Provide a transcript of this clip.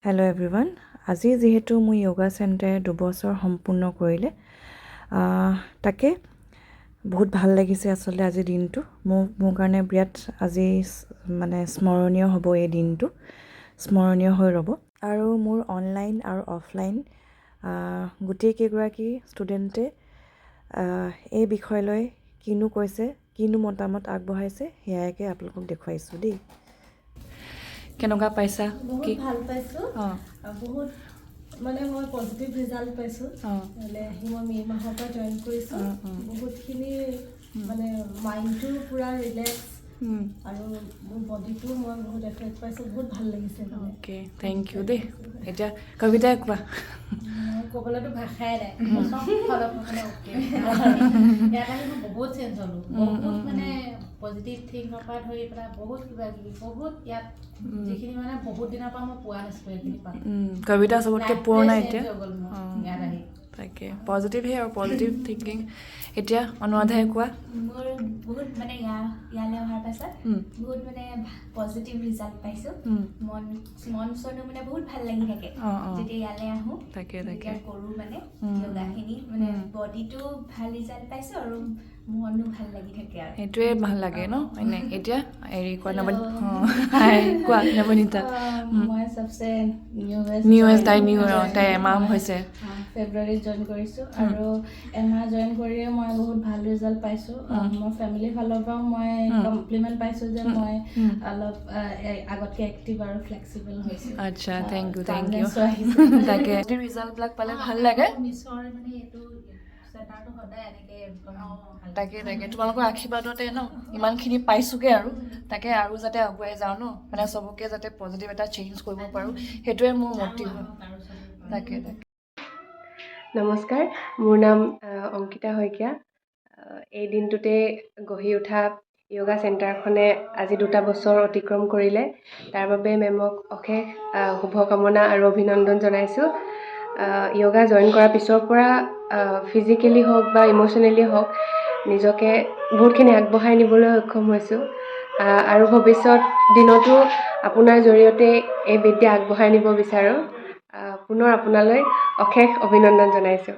Hello' everyone. আজি যিহেতু মোৰ য়োগা চেণ্টাৰে 2 বছৰ সম্পূৰ্ণ কৰিলে, তাকে বহুত ভাল লাগিছে আচলতে আজিৰ দিনটো। মোৰ কাৰণে বিৰাট আজি মানে স্মৰণীয় হ'ব, এই দিনটো স্মৰণীয় হৈ ৰ'ব। আৰু মোৰ অনলাইন আৰু অফলাইন গোটেইকেইগৰাকী ষ্টুডেণ্টে এই বিষয়লৈ কিনো কৈছে, কিনো মতামত আগবঢ়াইছে, সেয়াকে আপোনালোকক দেখুৱাইছোঁ দেই। কেনেকুৱা পাইছা? বহুত ভাল পাইছোঁ। বহুত মানে মই পজিটিভ ৰিজাল্ট পাইছোঁ। মানে মই মে' মাহৰ পৰা জইন কৰিছোঁ। বহুতখিনি মানে মাইণ্ডটো পূৰা ৰিলেক্স আৰু মোৰ বডিটো মই বহুত এফেক্ট পাইছোঁ। বহুত ভাল লাগিছে। অ'কে, থেংক ইউ দেই। এতিয়া কবিতাই কোৱা। মই ক'বলৈতো ভাষাই নাই। চব ফালৰ পৰা ইয়াত আহি মই বহুত চেঞ্জ হ'লোঁ। বহুত মানে পজিটিভ থিংকৰ পৰা ধৰি পেলাই বহুত কিবা কিবি বহুত ইয়াত যিখিনি মানে বহুত দিনৰ পৰা মই পোৱা নাছিলোঁ এইখিনি পালোঁ। কবিতা চবতকৈ পুৰণা এতিয়া। ইয়াত আহি তাকে পজিটিভহে আৰু পজিটিভ থিংকিং। এতিয়া অনুৰাধাই কোৱা। মোৰ বহুত মানে ইয়ালৈ অহাৰ পাছত বহুত মানে পজিটিভ ৰিজাল্ট পাইছোঁ। মন চনো মানে বহুত ভাল লাগি থাকে যেতিয়া ইয়ালৈ আহোঁ। তাকে কৰোঁ মানে য়োগাখিনি মানে বডিটো ভাল ৰিজাল্ট পাইছোঁ আৰু মনো ভাল লাগি থাকে আৰু সেইটোৱে ভাল লাগে ন? হয়নে? এতিয়া হেৰি কোৱা কোৱা নৱনীতা। মই চবচে তাই এমাহ হৈছে। ফেব্ৰুৱাৰীত জইন কৰিছোঁ আৰু এমাহ জইন কৰিয়ে মই বহুত ভাল ৰিজাল্ট পাইছোঁ। মোৰ ফেমিলিৰ ফালৰ পৰাও মই কমপ্লিমেণ্ট পাইছোঁ যে মই অলপ আগতকৈ এক্টিভ আৰু ফ্লেক্সিবল হৈছোঁ। আচ্ছা, থেংক ইউ তাকে ৰিজাল্টবিলাক পালে ভাল লাগে। মিছৰ মানে এইটো চেণ্টাৰটো সদায় এনেকৈ তাকে তোমালোকৰ আশীৰ্বাদতে ন ইমানখিনি পাইছোঁগৈ আৰু তাকে আৰু যাতে আগুৱাই যাওঁ ন, মানে চবকে যাতে পজিটিভ এটা চেঞ্জ কৰিব পাৰোঁ, সেইটোৱে মোৰ মটিভ হয়। তাকে নমস্কাৰ, মোৰ নাম অংকিতা শইকীয়া। এই দিনটোতে গঢ়ি উঠা য়োগা চেণ্টাৰখনে আজি 2টা বছৰ অতিক্ৰম কৰিলে। তাৰ বাবে মেমক অশেষ শুভকামনা আৰু অভিনন্দন জনাইছোঁ। য়োগা জইন কৰাৰ পিছৰ পৰা ফিজিকেলি হওক বা ইম'শ্যনেলি হওক নিজকে বহুতখিনি আগবঢ়াই নিবলৈ সক্ষম হৈছোঁ আৰু ভৱিষ্যত দিনতো আপোনাৰ জৰিয়তে এই বিদ্যা আগবঢ়াই নিব বিচাৰোঁ। পুনৰ আপোনালৈ অশেষ অভিনন্দন জনাইছোঁ।